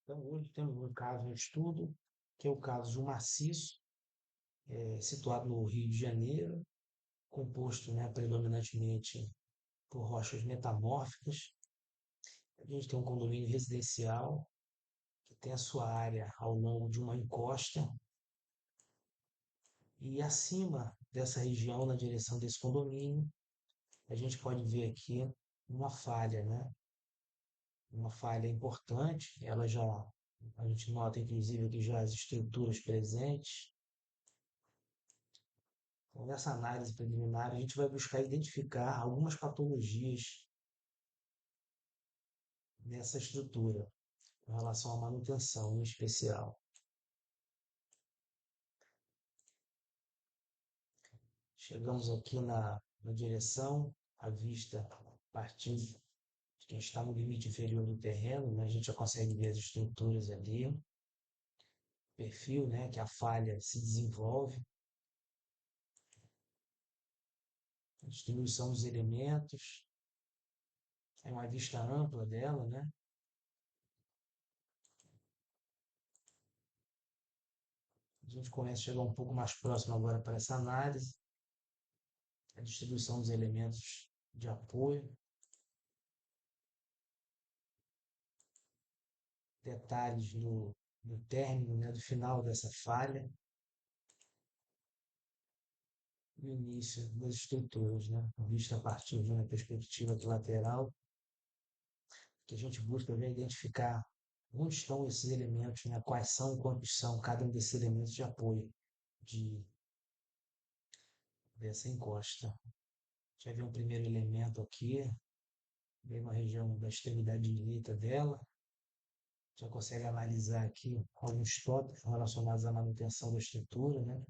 Então, hoje temos um caso em estudo, que é o caso de um maciço, situado no Rio de Janeiro, composto, né, predominantemente por rochas metamórficas. A gente tem um condomínio residencial que tem a sua área ao longo de uma encosta e acima dessa região, na direção desse condomínio, a gente pode ver aqui uma falha, né? Uma falha importante. Ela já, a gente nota inclusive aqui já as estruturas presentes. Então, nessa análise preliminar, a gente vai buscar identificar algumas patologias nessa estrutura, em relação à manutenção em especial. Chegamos aqui na direção, a vista partindo de quem está no limite inferior do terreno, né? A gente já consegue ver as estruturas ali, perfil, né, que a falha se desenvolve, a distribuição dos elementos, é uma vista ampla dela, né? A gente começa a chegar um pouco mais próximo agora para essa análise, a distribuição dos elementos de apoio, detalhes no término, né, do final dessa falha, no início das estruturas, né, vista a partir de uma perspectiva lateral, que a gente busca ver, identificar onde estão esses elementos, né, quais são, quantos são cada um desses elementos de apoio de, dessa encosta. Já vi um primeiro elemento aqui, bem na região da extremidade direita dela, já consegue analisar aqui alguns tópicos relacionados à manutenção da estrutura, né?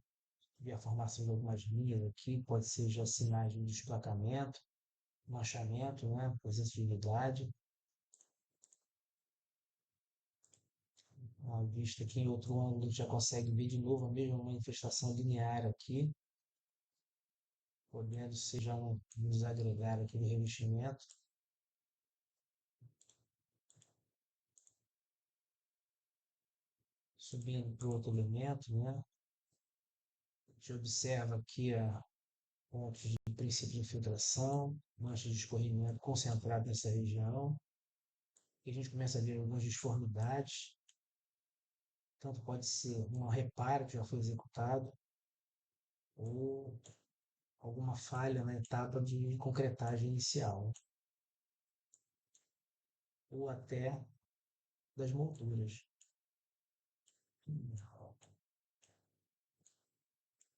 E a formação de algumas linhas aqui, pode ser já sinais de desplacamento, manchamento, né? Presença de umidade. A vista aqui em outro ângulo, a gente já consegue ver de novo a mesma manifestação linear aqui, podendo ser já nos agregar aqui no revestimento. Subindo para o outro elemento, né? A gente observa aqui pontos de princípio de infiltração, manchas de escorrimento concentrado nessa região. E a gente começa a ver algumas disformidades. Tanto pode ser um reparo que já foi executado ou alguma falha na etapa de concretagem inicial, ou até das molduras.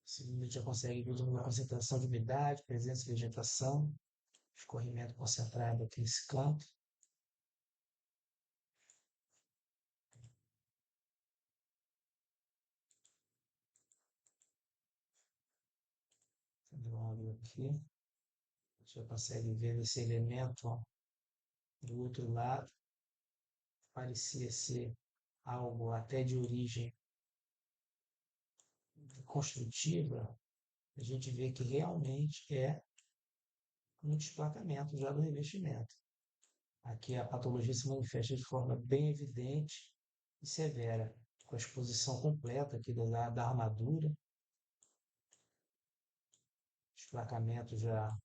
Assim, a gente já consegue ver uma concentração de umidade, presença de vegetação, escorrimento concentrado aqui nesse canto. Óleo aqui. A gente já consegue ver esse elemento, ó, do outro lado. Parecia ser algo até de origem construtiva. A gente vê que realmente é um desplacamento já do revestimento. Aqui a patologia se manifesta de forma bem evidente e severa, com a exposição completa aqui da armadura, desplacamento já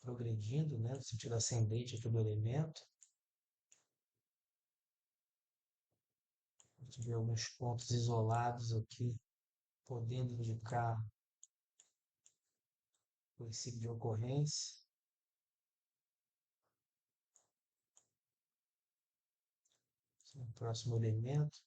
progredindo, né, no sentido ascendente aqui do elemento. A gente vê alguns pontos isolados aqui, podendo indicar o princípio de ocorrência. O próximo elemento.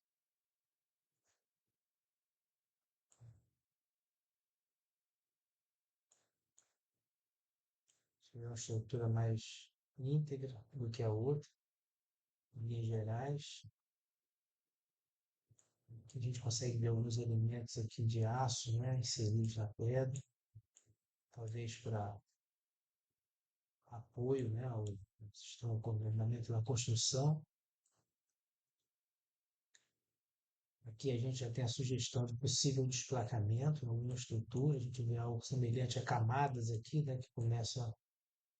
Tiver uma estrutura mais íntegra do que a outra, em linhas gerais. Aqui a gente consegue ver alguns elementos aqui de aço, né, inseridos na pedra, talvez para apoio, né, ao sistema coordenamento da construção. Aqui a gente já tem a sugestão de possível desplacamento em alguma estrutura, a gente vê algo semelhante a camadas aqui, né, que começam, a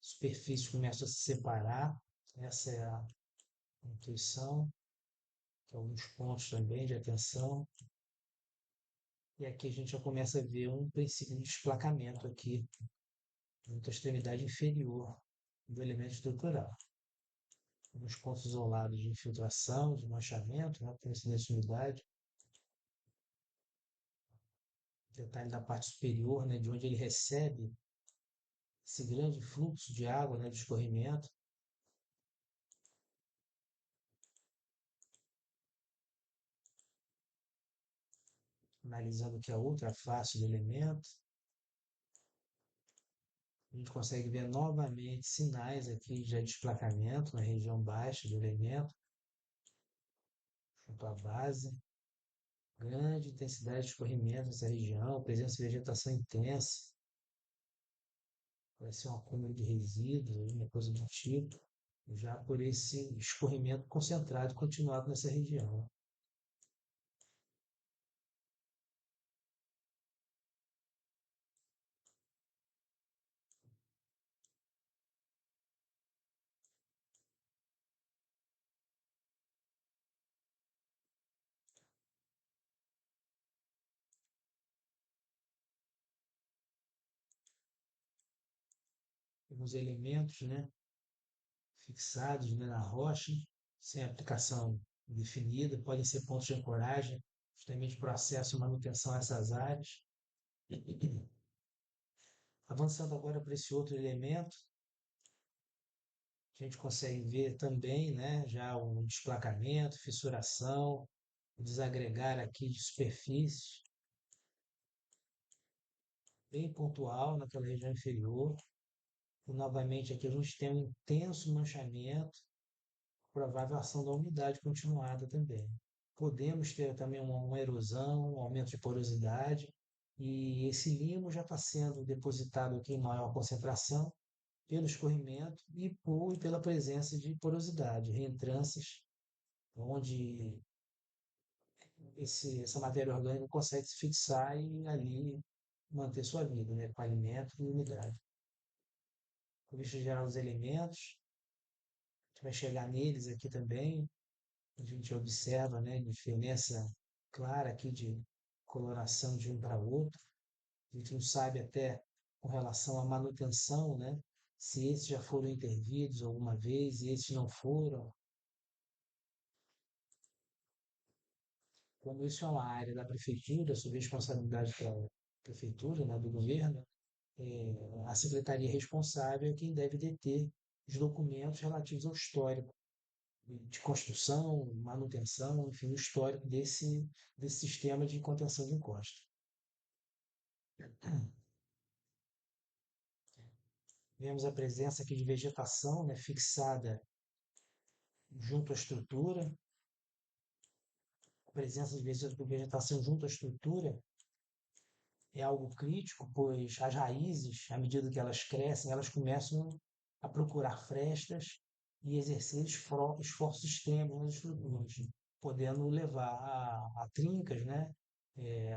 superfície começa a se separar. Essa é a intuição, alguns pontos também de atenção. E aqui a gente já começa a ver um princípio de desplacamento aqui, na extremidade inferior do elemento estrutural. Alguns pontos isolados de infiltração, de manchamento, né, incidência de umidade, detalhe da parte superior, né, de onde ele recebe esse grande fluxo de água, né, de escorrimento, analisando aqui a outra face do elemento, a gente consegue ver novamente sinais aqui de desplacamento na região baixa do elemento, junto à base, grande intensidade de escorrimento nessa região, presença de vegetação intensa, parece ser um acúmulo de resíduos, uma coisa do tipo, já por esse escorrimento concentrado e continuado nessa região. Alguns elementos, né, fixados, né, na rocha, sem aplicação definida, podem ser pontos de ancoragem, justamente para o acesso e manutenção a essas áreas. Avançando agora para esse outro elemento, a gente consegue ver também, né, já o desplacamento, fissuração, o desagregar aqui de superfície, bem pontual naquela região inferior. E novamente aqui a gente tem um intenso manchamento, provável ação da umidade continuada também. Podemos ter também uma erosão, um aumento de porosidade, e esse limo já está sendo depositado aqui em maior concentração pelo escorrimento e pela presença de porosidade, reentrâncias, onde essa matéria orgânica consegue se fixar e ali manter sua vida, né, com alimento e umidade. Com vista geral dos elementos, a gente vai chegar neles aqui também, a gente observa, né, diferença clara aqui de coloração de um para outro. A gente não sabe até com relação à manutenção, né, se esses já foram intervidos alguma vez e esses não foram. Como isso é uma área da prefeitura, sob responsabilidade da prefeitura, né, do governo, a secretaria responsável é quem deve deter os documentos relativos ao histórico de construção, manutenção, enfim, o histórico desse sistema de contenção de encosto. Vemos a presença aqui de vegetação, né, fixada junto à estrutura, a presença de vegetação junto à estrutura é algo crítico, pois as raízes, à medida que elas crescem, elas começam a procurar frestas e exercer esforços extremos nas estruturas, podendo levar a trincas, né?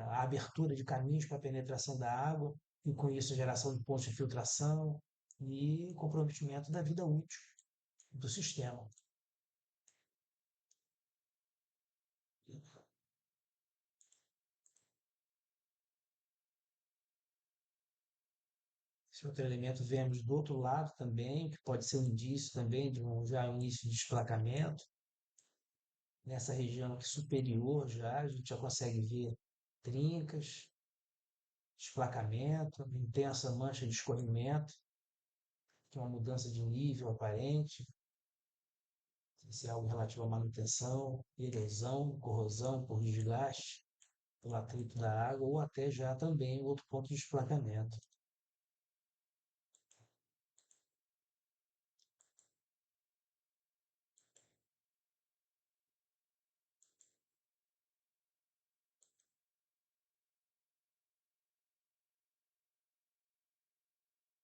A abertura de caminhos para a penetração da água, e com isso a geração de pontos de filtração e comprometimento da vida útil do sistema. Esse outro elemento vemos do outro lado também, que pode ser um indício também de já um início de desplacamento. Nessa região aqui superior já, a gente já consegue ver trincas, desplacamento, intensa mancha de escorrimento, que é uma mudança de nível aparente, se é algo relativo à manutenção, erosão, corrosão por desgaste, pelo atrito da água, ou até já também outro ponto de desplacamento.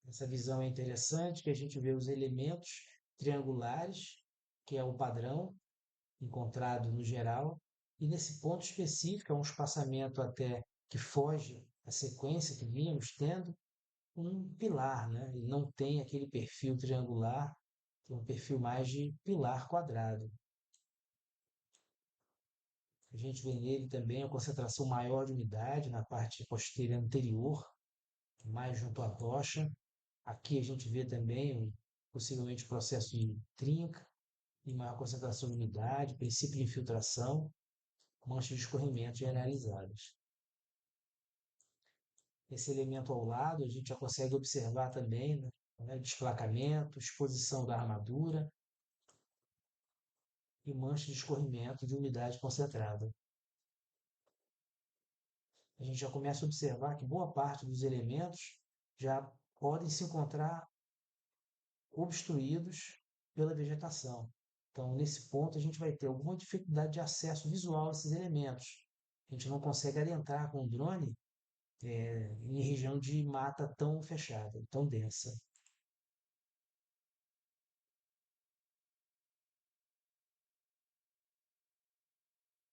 Essa visão é interessante, que a gente vê os elementos triangulares, que é o padrão encontrado no geral, e nesse ponto específico, é um espaçamento até que foge à sequência que vínhamos tendo, um pilar, né? Ele não tem aquele perfil triangular, tem um perfil mais de pilar quadrado. A gente vê nele também a concentração maior de umidade na parte posterior anterior, mais junto à tocha. Aqui a gente vê também possivelmente o processo de trinca e maior concentração de umidade, princípio de infiltração, manchas de escorrimento generalizadas. Esse elemento ao lado a gente já consegue observar também, né, desplacamento, exposição da armadura e mancha de escorrimento de umidade concentrada. A gente já começa a observar que boa parte dos elementos já podem se encontrar obstruídos pela vegetação. Então, nesse ponto, a gente vai ter alguma dificuldade de acesso visual a esses elementos. A gente não consegue adentrar com o drone em região de mata tão fechada, tão densa.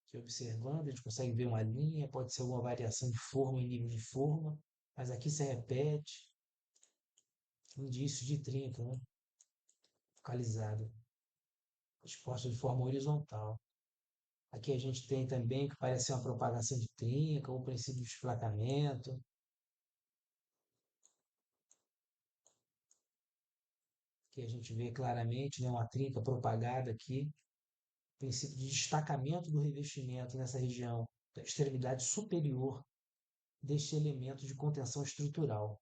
Aqui observando, a gente consegue ver uma linha, pode ser alguma variação de forma em nível de forma, mas aqui se repete, indício de trinca, né? Focalizado, exposta de forma horizontal. Aqui a gente tem também que parece ser uma propagação de trinca, ou princípio de desplacamento. Aqui a gente vê claramente, né, uma trinca propagada aqui, princípio de destacamento do revestimento nessa região da extremidade superior deste elemento de contenção estrutural.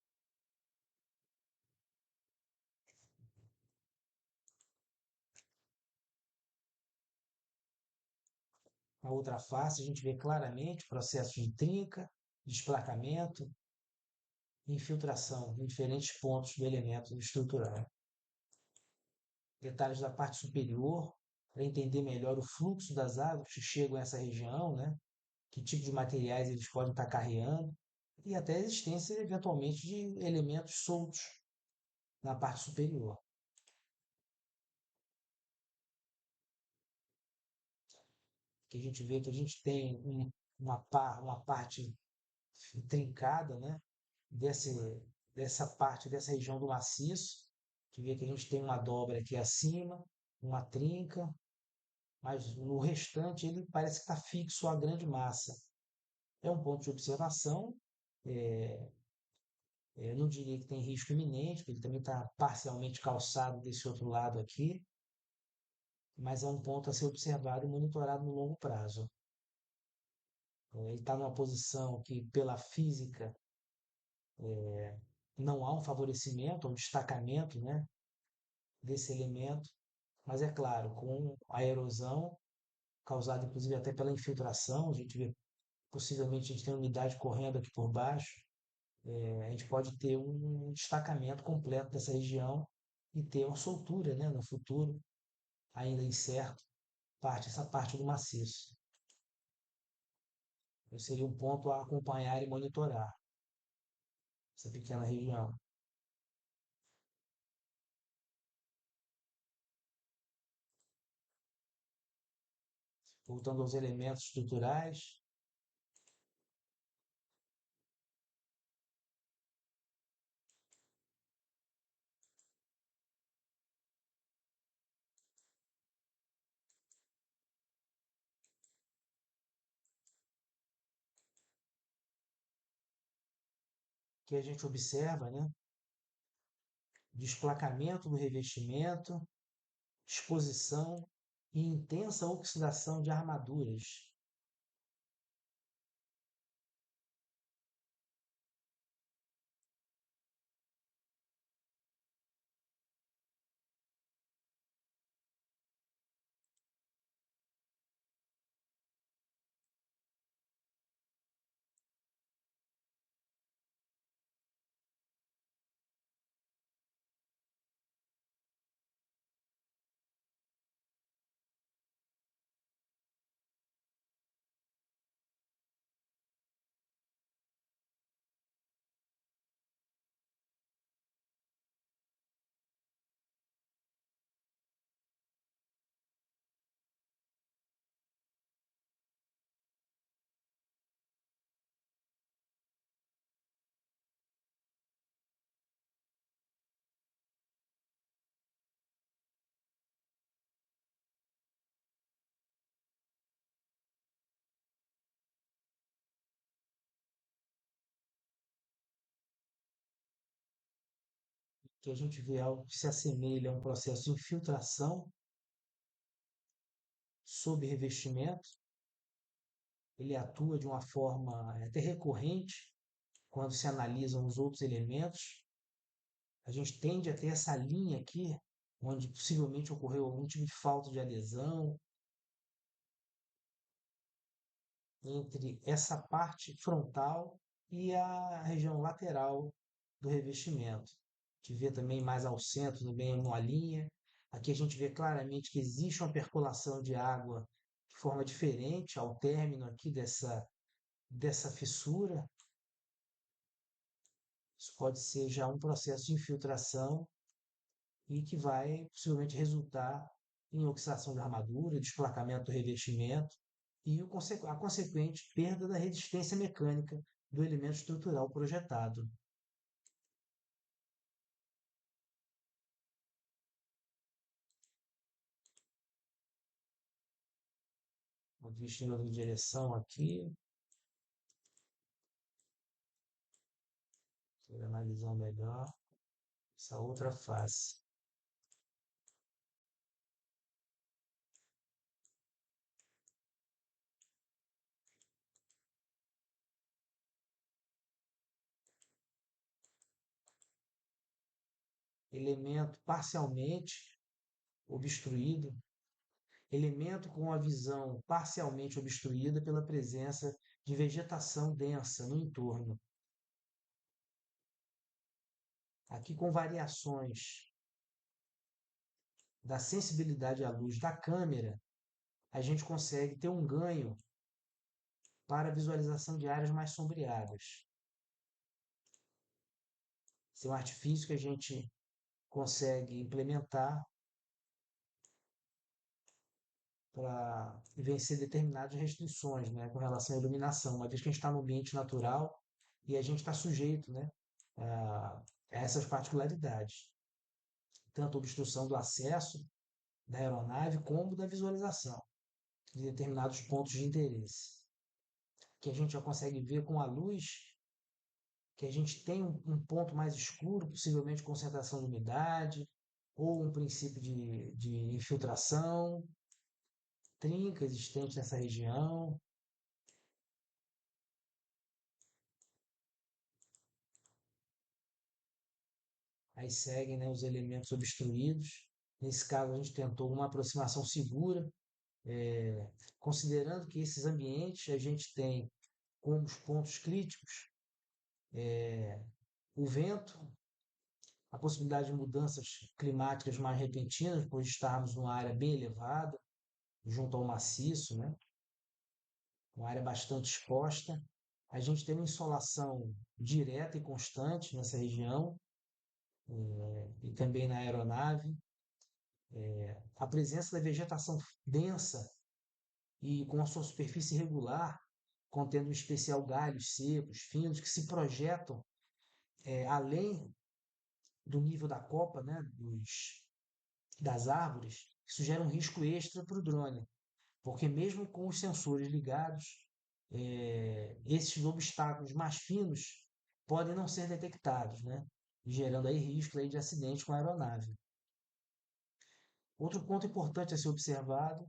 Na outra face, a gente vê claramente processos de trinca, desplacamento e infiltração em diferentes pontos do elemento estrutural. Detalhes da parte superior, para entender melhor o fluxo das águas que chegam a essa região, né? Que tipo de materiais eles podem estar carreando, e até a existência, eventualmente, de elementos soltos na parte superior. Que a gente vê que a gente tem uma parte trincada, né? Desse, dessa parte, dessa região do maciço, que vê que a gente tem uma dobra aqui acima, uma trinca, mas no restante ele parece que está fixo à grande massa. É um ponto de observação, é, eu não diria que tem risco iminente, porque ele também está parcialmente calçado desse outro lado aqui, mas é um ponto a ser observado e monitorado no longo prazo. Ele está numa posição que, pela física, não há um favorecimento, um destacamento, né, desse elemento, mas é claro, com a erosão, causada inclusive até pela infiltração, a gente vê, possivelmente a gente tem umidade correndo aqui por baixo, a gente pode ter um destacamento completo dessa região e ter uma soltura, né, no futuro, ainda incerto, essa parte do maciço. Então, seria um ponto a acompanhar e monitorar essa pequena região. Voltando aos elementos estruturais, que a gente observa, né, desplacamento do revestimento, exposição e intensa oxidação de armaduras. que a gente vê algo que se assemelha a um processo de infiltração sob revestimento. Ele atua de uma forma até recorrente quando se analisam os outros elementos. A gente tende a ter essa linha aqui, onde possivelmente ocorreu algum tipo de falta de adesão entre essa parte frontal e a região lateral do revestimento. A gente vê também mais ao centro, também uma linha. Aqui a gente vê claramente que existe uma percolação de água de forma diferente ao término aqui dessa fissura. Isso pode ser já um processo de infiltração e que vai possivelmente resultar em oxidação da armadura, desplacamento do revestimento e a consequente perda da resistência mecânica do elemento estrutural projetado. Vou vestir em outra direção aqui, para analisar melhor essa outra face. Elemento parcialmente obstruído, elemento com a visão parcialmente obstruída pela presença de vegetação densa no entorno. Aqui com variações da sensibilidade à luz da câmera, a gente consegue ter um ganho para a visualização de áreas mais sombreadas. Esse é um artifício que a gente consegue implementar para vencer determinadas restrições, né, com relação à iluminação, uma vez que a gente está no ambiente natural e a gente está sujeito, né, a essas particularidades, tanto a obstrução do acesso da aeronave como da visualização de determinados pontos de interesse, que a gente já consegue ver com a luz que a gente tem um ponto mais escuro, possivelmente concentração de umidade, ou um princípio de infiltração, trinca existente nessa região. Aí seguem, né, os elementos obstruídos. Nesse caso, a gente tentou uma aproximação segura, considerando que esses ambientes a gente tem como os pontos críticos o vento, a possibilidade de mudanças climáticas mais repentinas, por estarmos numa área bem elevada, junto ao maciço, né? Uma área bastante exposta. A gente tem uma insolação direta e constante nessa região e também na aeronave. A presença da vegetação densa e com a sua superfície irregular, contendo em especial galhos secos, finos, que se projetam além do nível da copa, né, das árvores, isso gera um risco extra para o drone, porque mesmo com os sensores ligados, esses obstáculos mais finos podem não ser detectados, né? Gerando aí riscos aí de acidente com a aeronave. Outro ponto importante a ser observado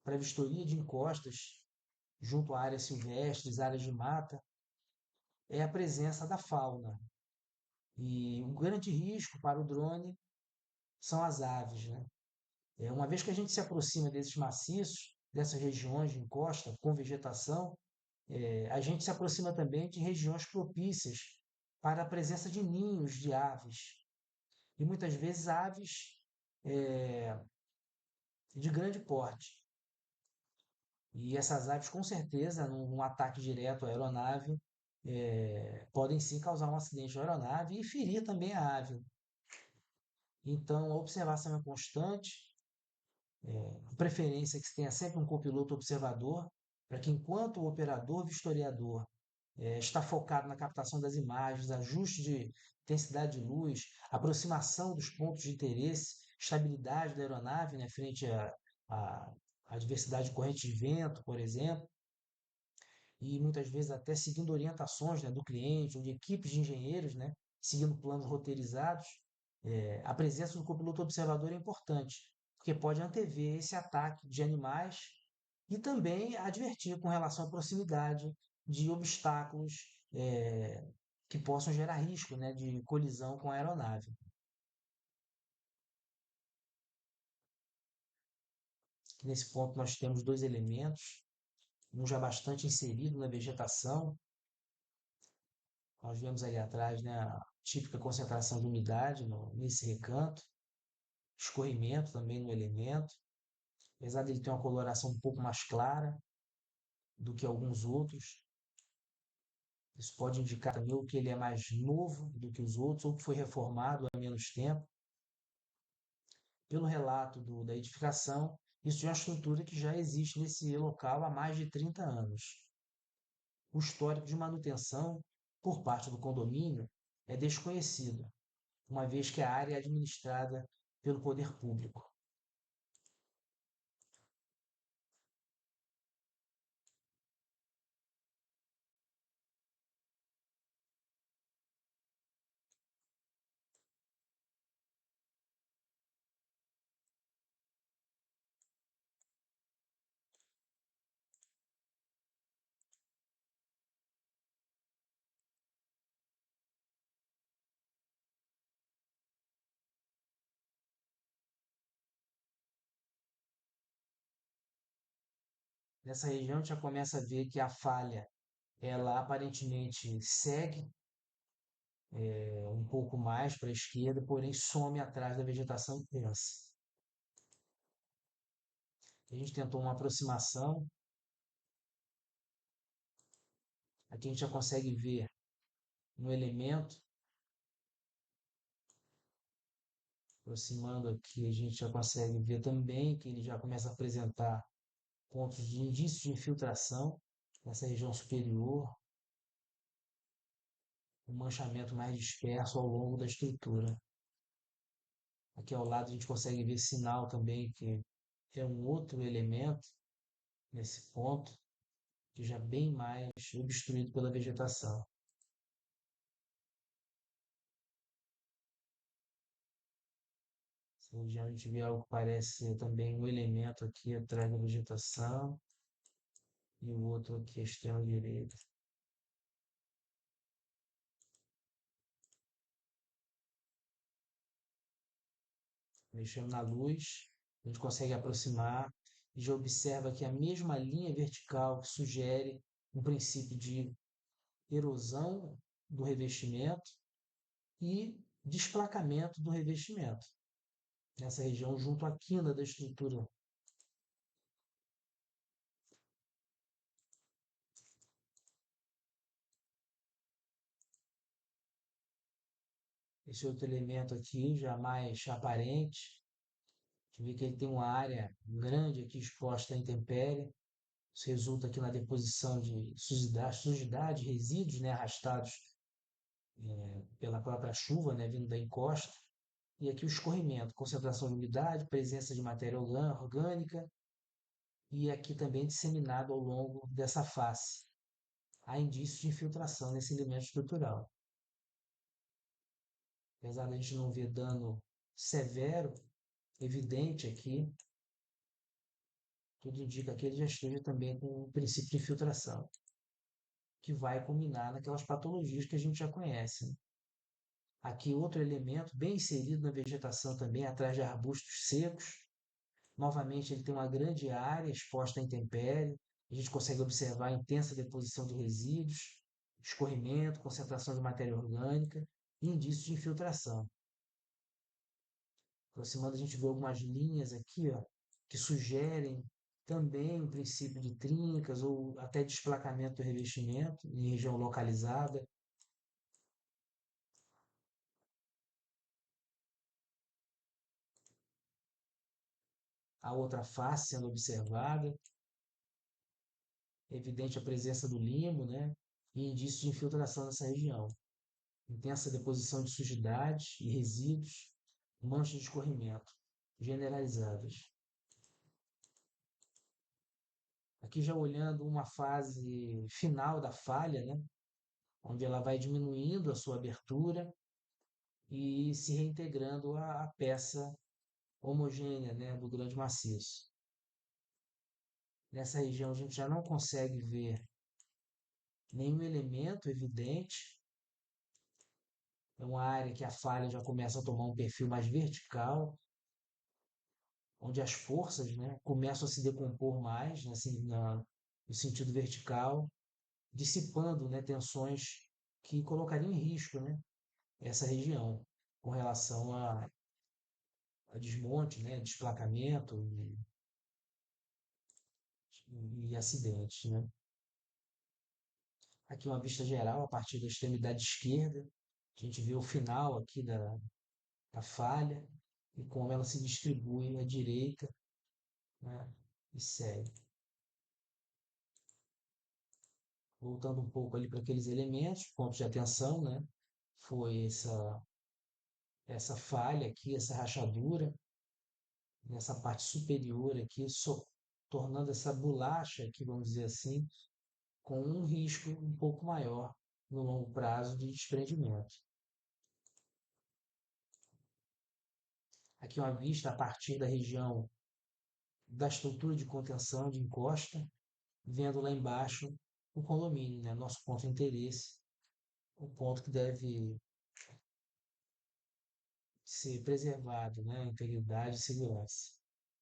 para a vistoria de encostas junto a áreas silvestres, áreas de mata, é a presença da fauna. E um grande risco para o drone são as aves, né? Uma vez que a gente se aproxima desses maciços, dessas regiões de encosta com vegetação, a gente se aproxima também de regiões propícias para a presença de ninhos de aves. E muitas vezes aves é, de grande porte. E essas aves, com certeza, num ataque direto à aeronave, podem sim causar um acidente na aeronave e ferir também a ave. Então, a observação é constante, a preferência é que se tenha sempre um copiloto observador, para que enquanto o operador vistoriador está focado na captação das imagens, ajuste de intensidade de luz, aproximação dos pontos de interesse, estabilidade da aeronave, né, frente à, à diversidade de corrente de vento, por exemplo, e muitas vezes até seguindo orientações, né, do cliente ou de equipes de engenheiros, né, seguindo planos roteirizados, a presença do copiloto observador é importante, porque pode antever esse ataque de animais e também advertir com relação à proximidade de obstáculos é, que possam gerar risco, né, de colisão com a aeronave. Nesse ponto, nós temos dois elementos, um já bastante inserido na vegetação. Nós vemos ali atrás, né, a típica concentração de umidade nesse recanto, escorrimento também no elemento, apesar dele ter uma coloração um pouco mais clara do que alguns outros. Isso pode indicar também ou que ele é mais novo do que os outros, ou que foi reformado há menos tempo. Pelo relato da edificação, isso é uma estrutura que já existe nesse local há mais de 30 anos. O histórico de manutenção por parte do condomínio é desconhecido, uma vez que a área é administrada pelo poder público. Nessa região, a gente já começa a ver que a falha, ela aparentemente segue um pouco mais para a esquerda, porém some atrás da vegetação densa. A gente tentou uma aproximação, aqui a gente já consegue ver no elemento, aproximando aqui, a gente já consegue ver também que ele já começa a apresentar pontos de indício de infiltração nessa região superior, um manchamento mais disperso ao longo da estrutura. Aqui ao lado a gente consegue ver sinal também que é um outro elemento nesse ponto, que já bem mais obstruído pela vegetação. Se a gente vê algo que parece ser também um elemento aqui atrás da vegetação e o outro aqui à extrema direita. Mexendo na luz, a gente consegue aproximar e já observa que a mesma linha vertical que sugere um princípio de erosão do revestimento e desplacamento do revestimento nessa região junto à quina da estrutura. Esse outro elemento aqui, já mais aparente, a gente vê que ele tem uma área grande aqui exposta à intempérie. Isso resulta aqui na deposição de sujidade, resíduos, né, arrastados pela própria chuva, né, vindo da encosta. E aqui o escorrimento, concentração de umidade, presença de matéria orgânica e aqui também disseminado ao longo dessa face. Há indícios de infiltração nesse elemento estrutural. Apesar de a gente não ver dano severo, evidente aqui, tudo indica que ele já esteja também com um princípio de infiltração, que vai culminar naquelas patologias que a gente já conhece, né? Aqui outro elemento bem inserido na vegetação também, atrás de arbustos secos. Novamente ele tem uma grande área exposta à intempérie. A gente consegue observar a intensa deposição de resíduos, escorrimento, concentração de matéria orgânica e indícios de infiltração. Aproximando, a gente vê algumas linhas aqui, ó, que sugerem também o princípio de trincas ou até desplacamento do revestimento em região localizada. A outra face sendo observada, é evidente a presença do limo, né? E indícios de infiltração nessa região. Intensa deposição de sujidade e resíduos, manchas de escorrimento generalizadas. Aqui já olhando uma fase final da falha, né? Onde ela vai diminuindo a sua abertura e se reintegrando à peça homogênea, né, do grande maciço. Nessa região a gente já não consegue ver nenhum elemento evidente, é uma área que a falha já começa a tomar um perfil mais vertical, onde as forças, né, começam a se decompor mais, né, assim, no sentido vertical, dissipando, né, tensões que colocariam em risco, né, essa região com relação a desmonte, né, desplacamento e acidentes, né. Aqui uma vista geral a partir da extremidade esquerda, a gente vê o final aqui da falha e como ela se distribui à direita, né, e segue. Voltando um pouco ali para aqueles elementos, pontos de atenção, né? Foi essa falha aqui, essa rachadura, nessa parte superior aqui, tornando essa bolacha aqui, vamos dizer assim, com um risco um pouco maior no longo prazo de desprendimento. Aqui uma vista a partir da região da estrutura de contenção de encosta, vendo lá embaixo o condomínio, né? Nosso ponto de interesse, o ponto que deve ser preservado, né? Integridade e segurança.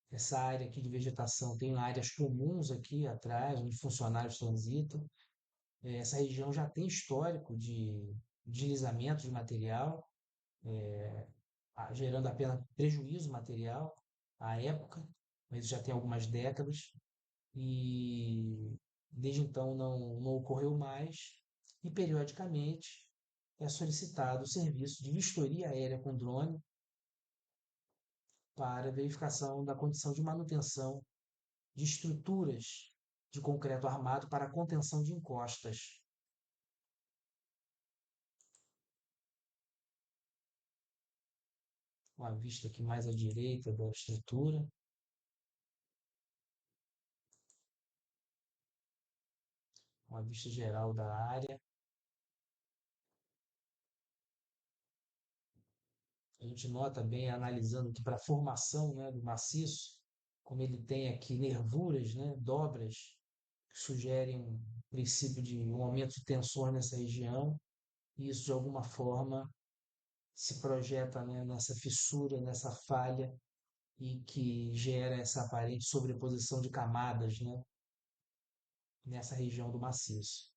Essa área aqui de vegetação tem áreas comuns aqui atrás, onde funcionários transitam. Essa região já tem histórico de deslizamento de material, gerando apenas prejuízo material à época, mas já tem algumas décadas. E desde então não ocorreu mais. E periodicamente é solicitado o serviço de vistoria aérea com drone para verificação da condição de manutenção de estruturas de concreto armado para contenção de encostas. Uma vista aqui mais à direita da estrutura, uma vista geral da área. A gente nota bem, analisando que para a formação, né, do maciço, como ele tem aqui nervuras, né, dobras, que sugerem um princípio de um aumento de tensões nessa região, e isso de alguma forma se projeta, né, nessa fissura, nessa falha, e que gera essa aparente sobreposição de camadas, né, nessa região do maciço.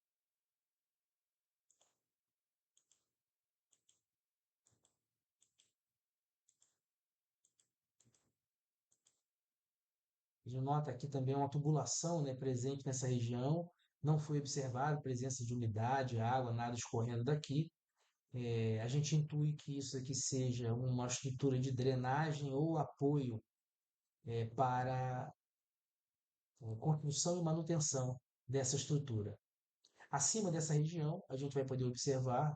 A gente nota aqui também uma tubulação, né, presente nessa região, não foi observada a presença de umidade, água, nada escorrendo daqui. A gente intui que isso aqui seja uma estrutura de drenagem ou apoio para a construção e manutenção dessa estrutura. Acima dessa região, a gente vai poder observar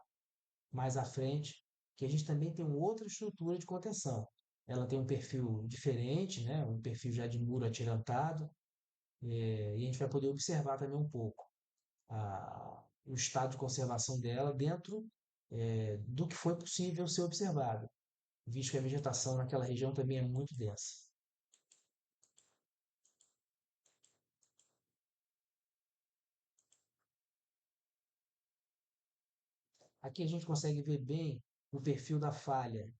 mais à frente que a gente também tem uma outra estrutura de contenção. Ela tem um perfil diferente, né? Um perfil já de muro atirantado, e a gente vai poder observar também um pouco o estado de conservação dela dentro do que foi possível ser observado, visto que a vegetação naquela região também é muito densa. Aqui a gente consegue ver bem o perfil da falha.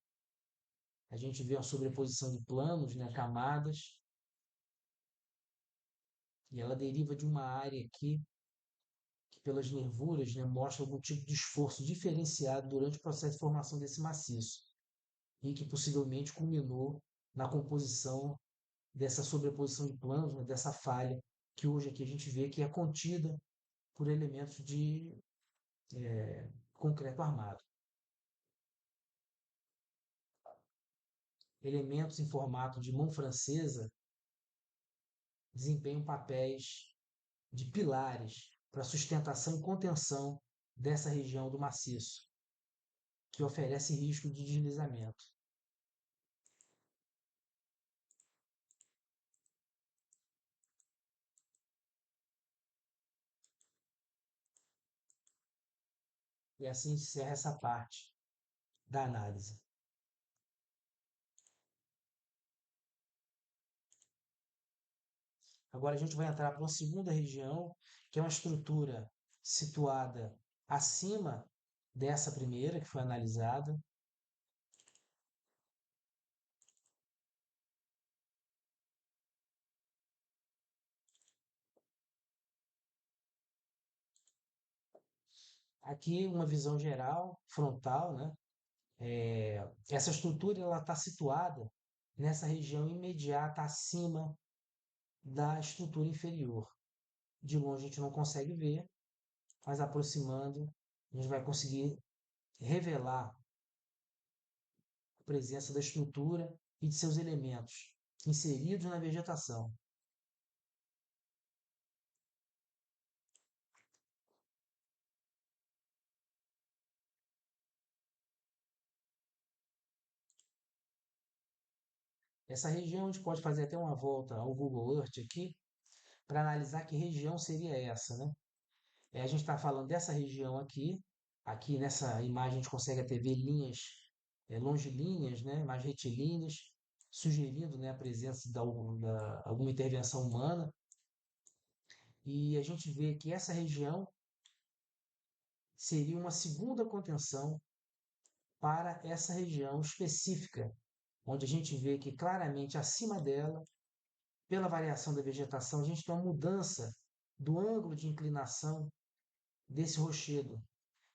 A gente vê uma sobreposição de planos, né, camadas, e ela deriva de uma área aqui que, pelas nervuras, né, mostra algum tipo de esforço diferenciado durante o processo de formação desse maciço, e que possivelmente culminou na composição dessa sobreposição de planos, né, dessa falha, que hoje aqui a gente vê que é contida por elementos de concreto armado. Elementos em formato de mão francesa desempenham papéis de pilares para sustentação e contenção dessa região do maciço, que oferece risco de deslizamento. E assim encerra essa parte. da análise. Agora a gente vai entrar para uma segunda região, que é uma estrutura situada acima dessa primeira que foi analisada. Aqui uma visão geral, frontal, né? Essa estrutura ela está situada nessa região imediata acima da estrutura inferior. De longe a gente não consegue ver, mas aproximando a gente vai conseguir revelar a presença da estrutura e de seus elementos inseridos na vegetação. Essa região a gente pode fazer até uma volta ao Google Earth aqui para analisar que região seria essa, né? A gente está falando dessa região aqui. Aqui nessa imagem a gente consegue até ver linhas longilíneas, né, mais retilíneas, sugerindo, né, a presença da alguma intervenção humana. E a gente vê que essa região seria uma segunda contenção para essa região específica, onde a gente vê que claramente acima dela, pela variação da vegetação, a gente tem uma mudança do ângulo de inclinação desse rochedo.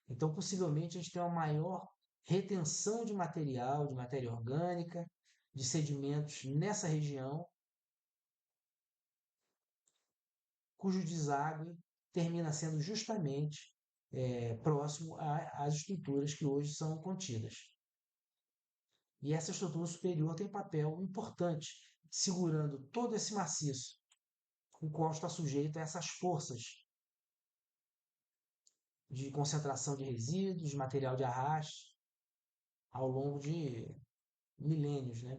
Então, possivelmente, a gente tem uma maior retenção de material, de matéria orgânica, de sedimentos nessa região, cujo deságue termina sendo justamente próximo às estruturas que hoje são contidas. E essa estrutura superior tem papel importante, segurando todo esse maciço, o qual está sujeito a essas forças de concentração de resíduos, de material de arraste, ao longo de milênios, né?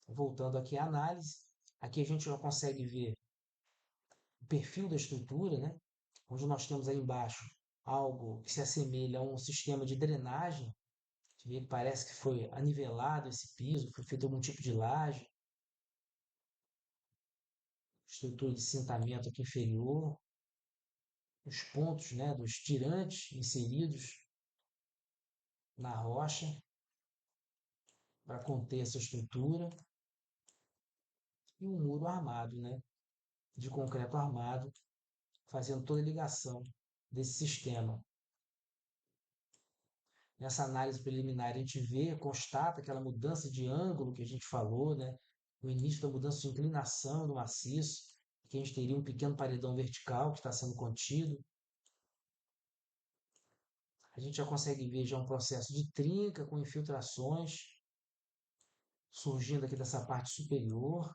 Voltando aqui à análise, aqui a gente já consegue ver o perfil da estrutura, né? Onde nós temos aí embaixo algo que se assemelha a um sistema de drenagem, que parece que foi anivelado esse piso, foi feito algum tipo de laje, estrutura de cintamento aqui inferior, os pontos, né, dos tirantes inseridos na rocha para conter essa estrutura e um muro armado, né, de concreto armado, fazendo toda a ligação desse sistema. Nessa análise preliminar, a gente vê, constata aquela mudança de ângulo que a gente falou, né? O início da mudança de inclinação do maciço, que a gente teria um pequeno paredão vertical que está sendo contido. A gente já consegue ver já um processo de trinca com infiltrações surgindo aqui dessa parte superior.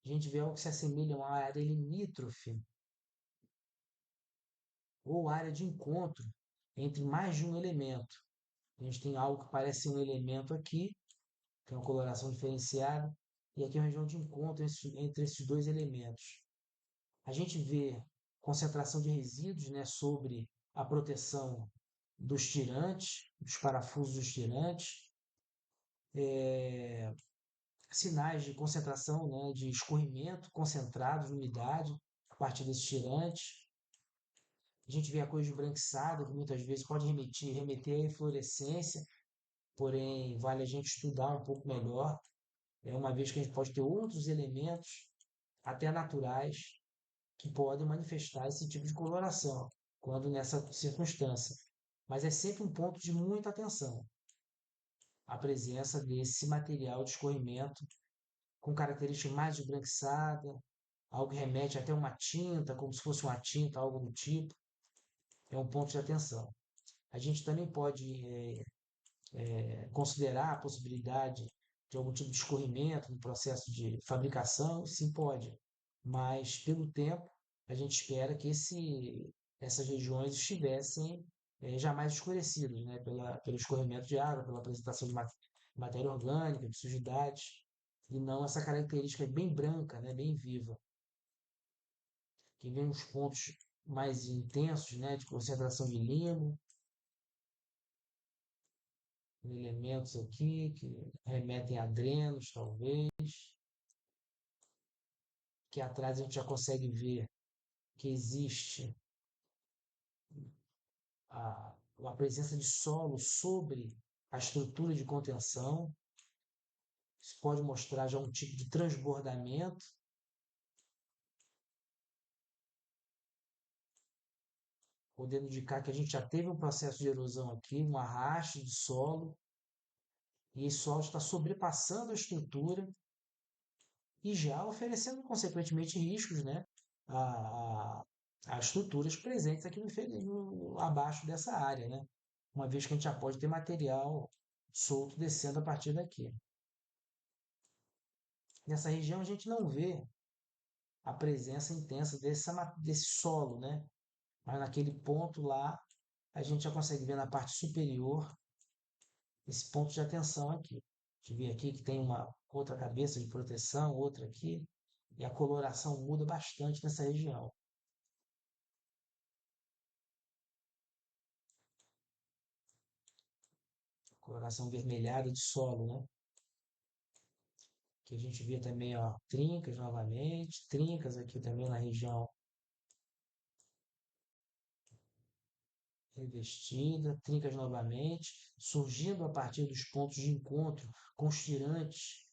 A gente vê algo que se assemelha a uma área limítrofe ou área de encontro entre mais de um elemento. A gente tem algo que parece um elemento aqui, que é uma coloração diferenciada, e aqui é uma região de encontro entre esses dois elementos. A gente vê concentração de resíduos, né, sobre a proteção dos tirantes, dos parafusos dos tirantes, sinais de concentração, né, de escorrimento concentrado de umidade a partir desses tirantes. A gente vê a cor esbranquiçada, que muitas vezes pode remeter à eflorescência, porém vale a gente estudar um pouco melhor, uma vez que a gente pode ter outros elementos, até naturais, que podem manifestar esse tipo de coloração, quando nessa circunstância. Mas é sempre um ponto de muita atenção a presença desse material de escorrimento com característica mais esbranquiçada, algo que remete até uma tinta, como se fosse uma tinta, algo do tipo. É um ponto de atenção. A gente também pode considerar a possibilidade de algum tipo de escorrimento no processo de fabricação? Sim, pode. Mas, pelo tempo, a gente espera que essas regiões estivessem jamais escurecidas, né? Pelo escorrimento de água, pela apresentação de matéria orgânica, de sujidades, e não essa característica bem branca, né? Bem viva. que vem os pontos mais intensos, né, de concentração de limo, elementos aqui que remetem a drenos, talvez, que atrás a gente já consegue ver que existe a presença de solo sobre a estrutura de contenção. Isso pode mostrar já um tipo de transbordamento, podendo indicar que a gente já teve um processo de erosão aqui, um arraste de solo, e esse solo está sobrepassando a estrutura e já oferecendo, consequentemente, riscos, né, a, a estruturas presentes aqui abaixo dessa área, né? Uma vez que a gente já pode ter material solto descendo a partir daqui. Nessa região a gente não vê a presença intensa desse solo, né? Mas naquele ponto lá a gente já consegue ver na parte superior esse ponto de atenção aqui. A gente vê aqui que tem uma outra cabeça de proteção, outra aqui, e a coloração muda bastante nessa região. Coloração vermelhada de solo, né? Que a gente vê também, ó, trincas novamente, trincas aqui também na região revestida, trincas novamente, surgindo a partir dos pontos de encontro com os tirantes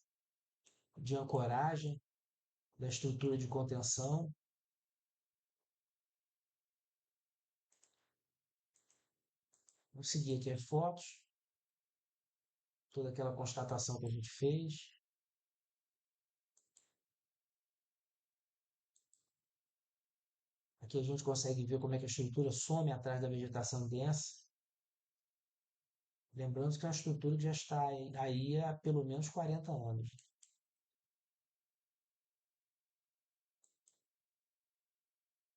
de ancoragem da estrutura de contenção. Vamos seguir aqui as fotos, toda aquela constatação que a gente fez. Aqui a gente consegue ver como é que a estrutura some atrás da vegetação densa. Lembrando que é uma estrutura que já está aí há pelo menos 40 anos.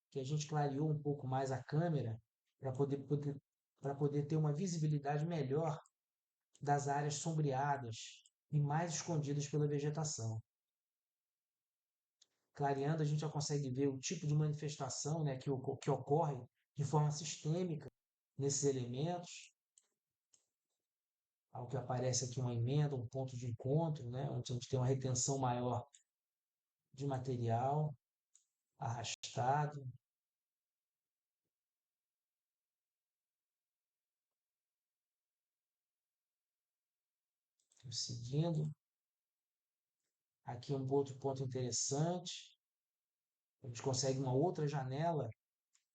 Que a gente clareou um pouco mais a câmera para poder ter uma visibilidade melhor das áreas sombreadas e mais escondidas pela vegetação. Clareando, a gente já consegue ver o tipo de manifestação, né, que ocorre de forma sistêmica nesses elementos, ao que aparece aqui uma emenda, um ponto de encontro, né, onde a gente tem uma retenção maior de material arrastado. Seguindo, aqui um outro ponto interessante, a gente consegue uma outra janela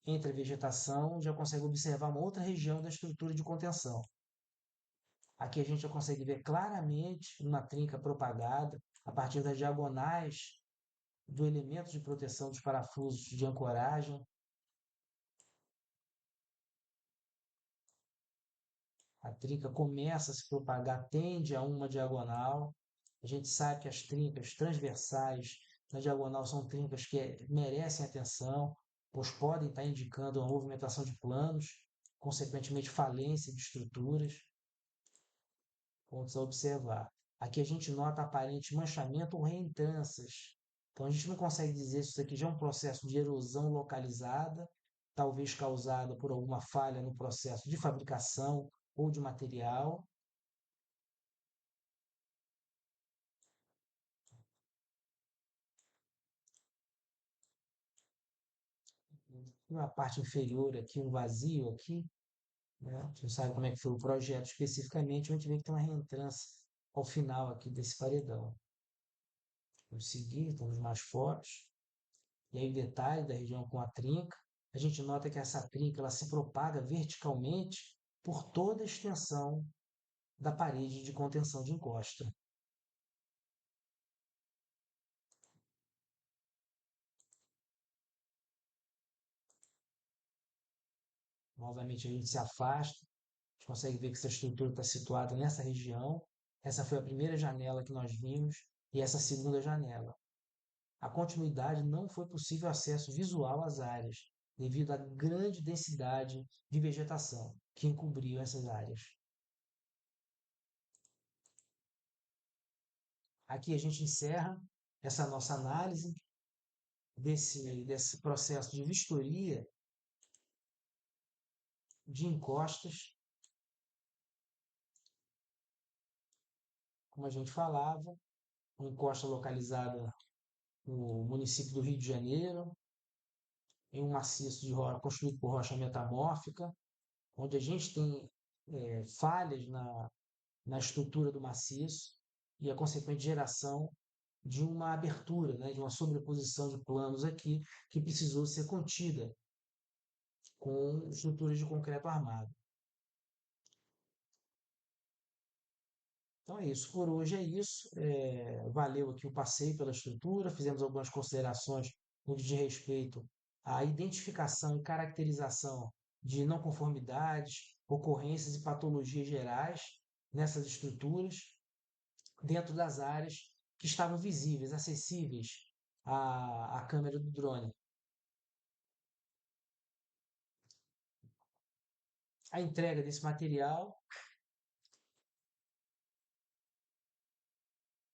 entre a vegetação, já consegue observar uma outra região da estrutura de contenção. Aqui a gente já consegue ver claramente uma trinca propagada a partir das diagonais do elemento de proteção dos parafusos de ancoragem. A trinca começa a se propagar, tende a uma diagonal. A gente sabe que as trincas transversais na diagonal são trincas que merecem atenção, pois podem estar indicando uma movimentação de planos, consequentemente falência de estruturas. Pontos a observar. Aqui a gente nota aparente manchamento ou reentrâncias. Então a gente não consegue dizer se isso aqui já é um processo de erosão localizada, talvez causada por alguma falha no processo de fabricação ou de material. Na parte inferior aqui, um vazio aqui, né? A gente não sabe como é que foi o projeto especificamente, a gente vê que tem uma reentrância ao final aqui desse paredão. Vamos seguir, temos mais fotos. E aí o detalhe da região com a trinca, a gente nota que essa trinca ela se propaga verticalmente por toda a extensão da parede de contenção de encosta. Novamente a gente se afasta, a gente consegue ver que essa estrutura está situada nessa região. Essa foi a primeira janela que nós vimos e essa segunda janela. A continuidade não foi possível acesso visual às áreas, devido à grande densidade de vegetação que encobriu essas áreas. Aqui a gente encerra essa nossa análise desse processo de vistoria de encostas, como a gente falava, uma encosta localizada no município do Rio de Janeiro, em um maciço de rocha construído por rocha metamórfica, onde a gente tem falhas na estrutura do maciço e a consequente geração de uma abertura, né, de uma sobreposição de planos aqui que precisou ser contida com estruturas de concreto armado. Então é isso, por hoje é isso. Valeu aqui o passeio pela estrutura, fizemos algumas considerações no que diz respeito à identificação e caracterização de não conformidades, ocorrências e patologias gerais nessas estruturas, dentro das áreas que estavam visíveis, acessíveis à câmera do drone. A entrega desse material